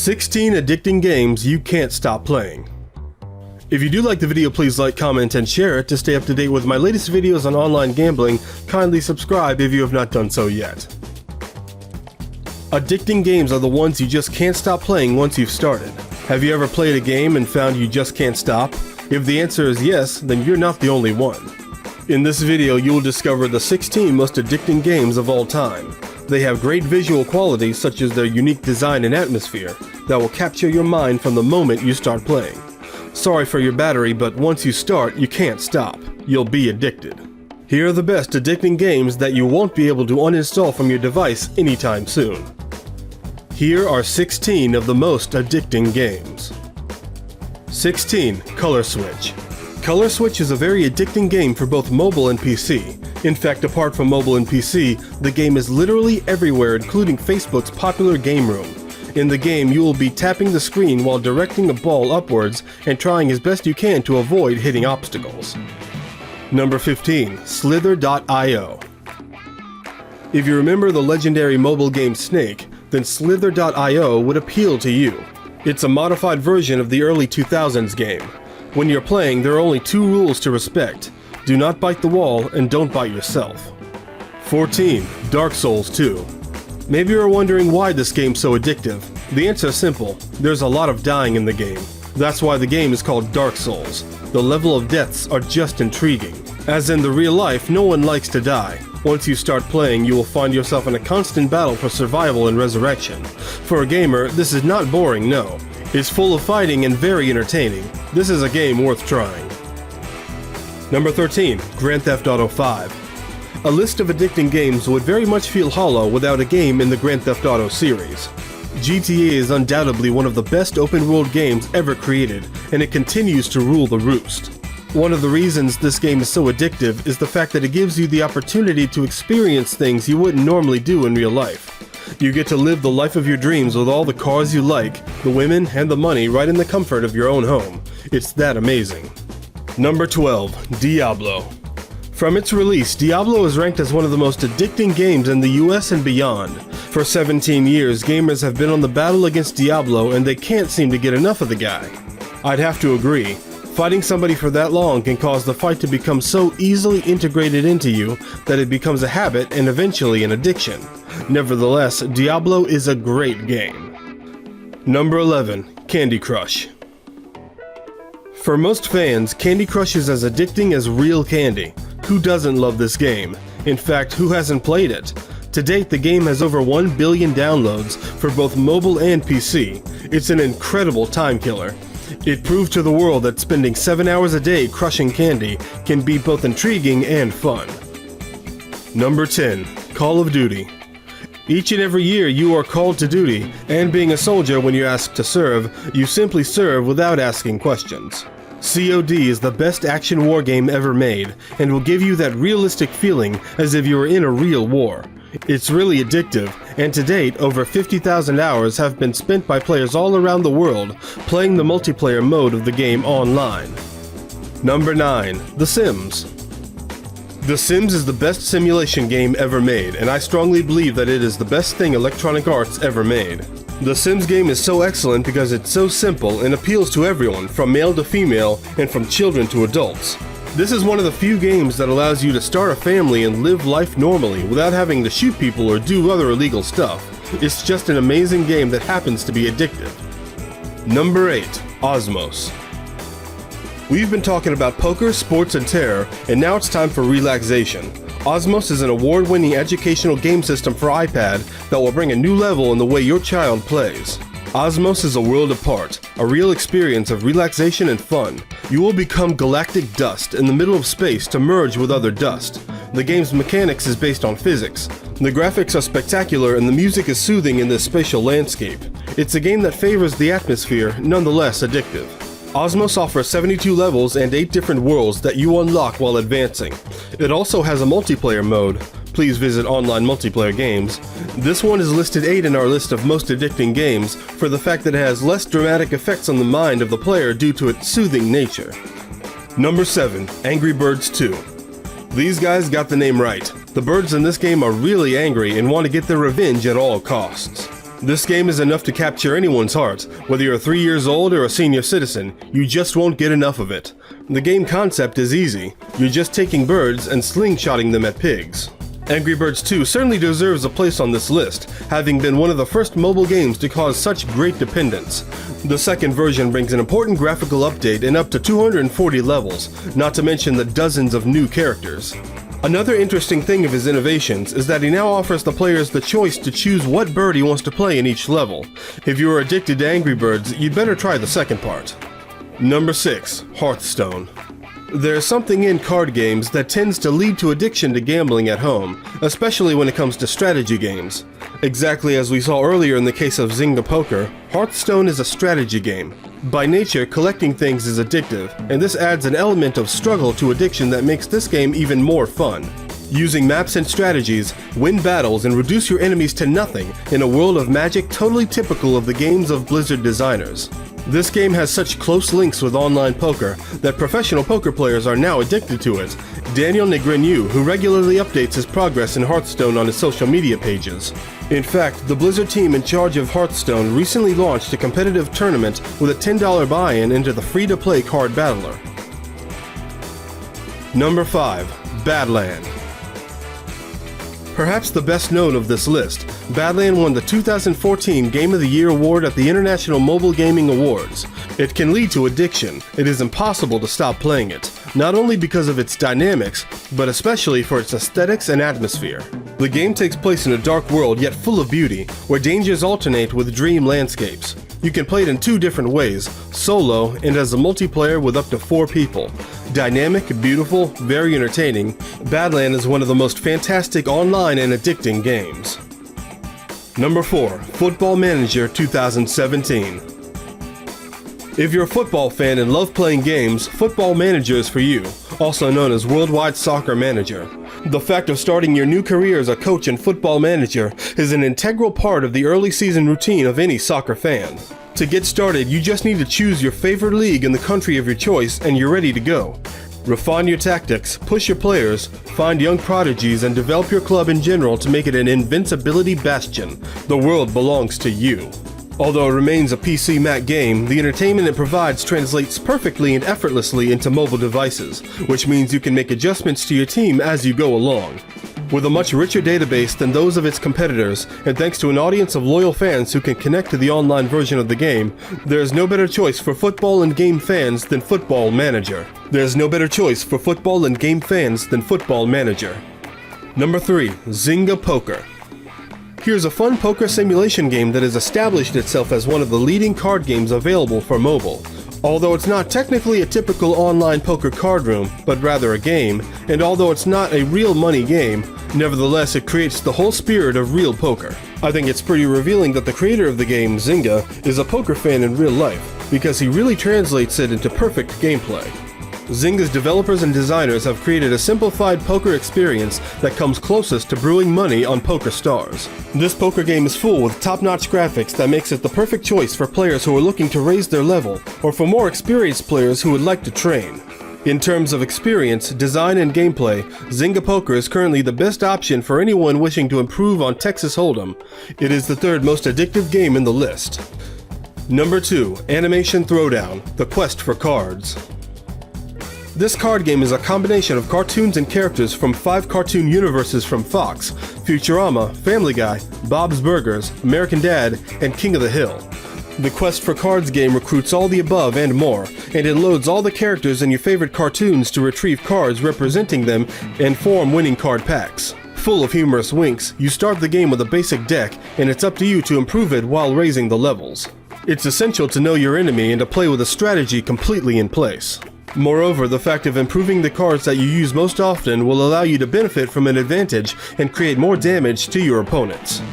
16 addicting games you can't stop playing. If you do like the video, please like, comment, and share it. To stay up to date with my latest videos on online gambling, kindly subscribe if you have not done so yet. Addicting games are the ones you just can't stop playing once you've started. Have you ever played a game and found you just can't stop? If the answer is yes, then you're not the only one. In this video, you will discover the 16 most addicting games of all time. They have great visual qualities such as their unique design and atmosphere that will capture your mind from the moment you start playing. Sorry for your battery, but once you start, you can't stop. You'll be addicted. Here are the best addicting games that you won't be able to uninstall from your device anytime soon. Here are 16 of the most addicting games. 16. Color Switch. Color Switch is a very addicting game for both mobile and PC. In fact, apart from mobile and PC, the game is literally everywhere, including Facebook's popular game room. In the game, you will be tapping the screen while directing a ball upwards and trying as best you can to avoid hitting obstacles. Number 15. Slither.io. If you remember the legendary mobile game Snake, then Slither.io would appeal to you. It's a modified version of the early 2000s game. When you're playing, there are only two rules to respect. Do not bite the wall and don't bite yourself. 14. Dark Souls 2. Maybe you're wondering why this game's so addictive. The answer is simple. There's a lot of dying in the game. That's why the game is called Dark Souls. The level of deaths are just intriguing. As in the real life, no one likes to die. Once you start playing, you will find yourself in a constant battle for survival and resurrection. For a gamer, this is not boring, no. It's full of fighting and very entertaining. This is a game worth trying. Number 13. Grand Theft Auto 5. A list of addicting games would very much feel hollow without a game in the Grand Theft Auto series. GTA is undoubtedly one of the best open-world games ever created, and it continues to rule the roost. One of the reasons this game is so addictive is the fact that it gives you the opportunity to experience things you wouldn't normally do in real life. You get to live the life of your dreams with all the cars you like, the women, and the money right in the comfort of your own home. It's that amazing. Number 12. Diablo. From its release, Diablo is ranked as one of the most addicting games in the US and beyond. For 17 years, gamers have been on the battle against Diablo and they can't seem to get enough of the guy. I'd have to agree. Fighting somebody for that long can cause the fight to become so easily integrated into you that it becomes a habit and eventually an addiction. Nevertheless, Diablo is a great game. Number 11. Candy Crush. For most fans, Candy Crush is as addicting as real candy. Who doesn't love this game? In fact, who hasn't played it? To date, the game has over 1 billion downloads for both mobile and PC. It's an incredible time killer. It proved to the world that spending 7 hours a day crushing candy can be both intriguing and fun. Number 10. Call of Duty. Each and every year you are called to duty, and being a soldier when you're asked to serve, you simply serve without asking questions. COD is the best action war game ever made, and will give you that realistic feeling as if you were in a real war. It's really addictive, and to date, over 50,000 hours have been spent by players all around the world playing the multiplayer mode of the game online. Number 9. The Sims. The Sims is the best simulation game ever made, and I strongly believe that it is the best thing Electronic Arts ever made. The Sims game is so excellent because it's so simple and appeals to everyone, from male to female, and from children to adults. This is one of the few games that allows you to start a family and live life normally without having to shoot people or do other illegal stuff. It's just an amazing game that happens to be addictive. Number 8. Osmos. We've been talking about poker, sports, and terror, and now it's time for relaxation. Osmos is an award-winning educational game system for iPad that will bring a new level in the way your child plays. Osmos is a world apart, a real experience of relaxation and fun. You will become galactic dust in the middle of space to merge with other dust. The game's mechanics is based on physics. The graphics are spectacular and the music is soothing in this spatial landscape. It's a game that favors the atmosphere, nonetheless addictive. Osmos offers 72 levels and 8 different worlds that you unlock while advancing. It also has a multiplayer mode. Please visit Online Multiplayer Games. This one is listed 8 in our list of most addicting games for the fact that it has less dramatic effects on the mind of the player due to its soothing nature. Number 7. Angry Birds 2. These guys got the name right. The birds in this game are really angry and want to get their revenge at all costs. This game is enough to capture anyone's heart. Whether you're 3 years old or a senior citizen, you just won't get enough of it. The game concept is easy. You're just taking birds and slingshotting them at pigs. Angry Birds 2 certainly deserves a place on this list, having been one of the first mobile games to cause such great dependence. The second version brings an important graphical update and up to 240 levels, not to mention the dozens of new characters. Another interesting thing of his innovations is that he now offers the players the choice to choose what bird he wants to play in each level. If you are addicted to Angry Birds, you'd better try the second part. Number 6. Hearthstone. There's something in card games that tends to lead to addiction to gambling at home, especially when it comes to strategy games. Exactly as we saw earlier in the case of Zynga Poker, Hearthstone is a strategy game. By nature, collecting things is addictive, and this adds an element of struggle to addiction that makes this game even more fun. Using maps and strategies, win battles and reduce your enemies to nothing in a world of magic totally typical of the games of Blizzard designers. This game has such close links with online poker that professional poker players are now addicted to it. Daniel Negreanu, who regularly updates his progress in Hearthstone on his social media pages. In fact, the Blizzard team in charge of Hearthstone recently launched a competitive tournament with a $10 buy-in into the free-to-play card battler. Number 5. Badland. Perhaps the best known of this list, Badland won the 2014 Game of the Year award at the International Mobile Gaming Awards. It can lead to addiction. It is impossible to stop playing it, not only because of its dynamics, but especially for its aesthetics and atmosphere. The game takes place in a dark world yet full of beauty, where dangers alternate with dream landscapes. You can play it in 2 different ways, solo and as a multiplayer with up to 4 people. Dynamic, beautiful, very entertaining, Badland is one of the most fantastic online and addicting games. Number 4. Football Manager 2017. If you're a football fan and love playing games, Football Manager is for you, also known as Worldwide Soccer Manager. The fact of starting your new career as a coach in Football Manager is an integral part of the early season routine of any soccer fan. To get started, you just need to choose your favorite league in the country of your choice and you're ready to go. Refine your tactics, push your players, find young prodigies, and develop your club in general to make it an invincibility bastion. The world belongs to you. Although it remains a PC Mac game, the entertainment it provides translates perfectly and effortlessly into mobile devices, which means you can make adjustments to your team as you go along. With a much richer database than those of its competitors, and thanks to an audience of loyal fans who can connect to the online version of the game, there is no better choice for football and game fans than Football Manager. There is no better choice for football and game fans than Football Manager. Number 3. Zynga Poker. Here's a fun poker simulation game that has established itself as one of the leading card games available for mobile. Although it's not technically a typical online poker card room, but rather a game, and although it's not a real money game, nevertheless it creates the whole spirit of real poker. I think it's pretty revealing that the creator of the game, Zynga, is a poker fan in real life, because he really translates it into perfect gameplay. Zynga's developers and designers have created a simplified poker experience that comes closest to brewing money on Poker Stars. This poker game is full with top-notch graphics that makes it the perfect choice for players who are looking to raise their level, or for more experienced players who would like to train. In terms of experience, design, and gameplay, Zynga Poker is currently the best option for anyone wishing to improve on Texas Hold'em. It is the 3rd most addictive game in the list. Number 2. Animation Throwdown: The Quest for Cards. This card game is a combination of cartoons and characters from 5 cartoon universes from Fox: Futurama, Family Guy, Bob's Burgers, American Dad, and King of the Hill. The Quest for Cards game recruits all the above and more, and it loads all the characters in your favorite cartoons to retrieve cards representing them and form winning card packs. Full of humorous winks, you start the game with a basic deck, and it's up to you to improve it while raising the levels. It's essential to know your enemy and to play with a strategy completely in place. Moreover, the fact of improving the cards that you use most often will allow you to benefit from an advantage and create more damage to your opponents.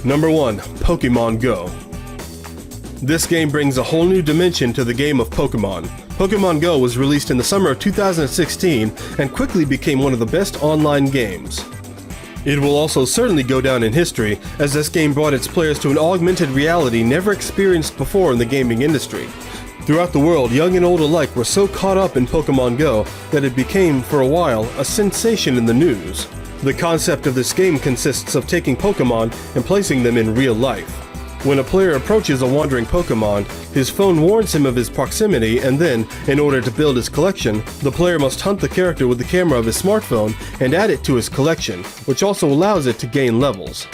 Number 1. Pokemon Go. This game brings a whole new dimension to the game of Pokemon. Pokemon Go was released in the summer of 2016 and quickly became one of the best online games. It will also certainly go down in history, as this game brought its players to an augmented reality never experienced before in the gaming industry. Throughout the world, young and old alike were so caught up in Pokemon Go that it became, for a while, a sensation in the news. The concept of this game consists of taking Pokemon and placing them in real life. When a player approaches a wandering Pokemon, his phone warns him of his proximity, and then, in order to build his collection, the player must hunt the character with the camera of his smartphone and add it to his collection, which also allows it to gain levels.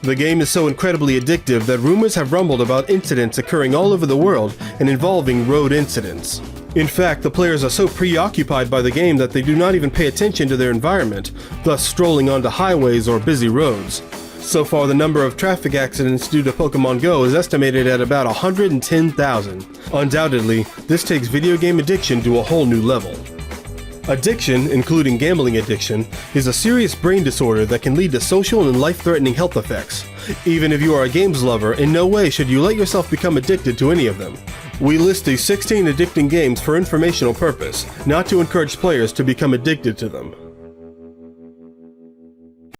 The game is so incredibly addictive that rumors have rumbled about incidents occurring all over the world and involving road incidents. In fact, the players are so preoccupied by the game that they do not even pay attention to their environment, thus strolling onto highways or busy roads. So far, the number of traffic accidents due to Pokemon Go is estimated at about 110,000. Undoubtedly, this takes video game addiction to a whole new level. Addiction, including gambling addiction, is a serious brain disorder that can lead to social and life-threatening health effects. Even if you are a games lover, in no way should you let yourself become addicted to any of them. We list these 16 addicting games for informational purpose, not to encourage players to become addicted to them.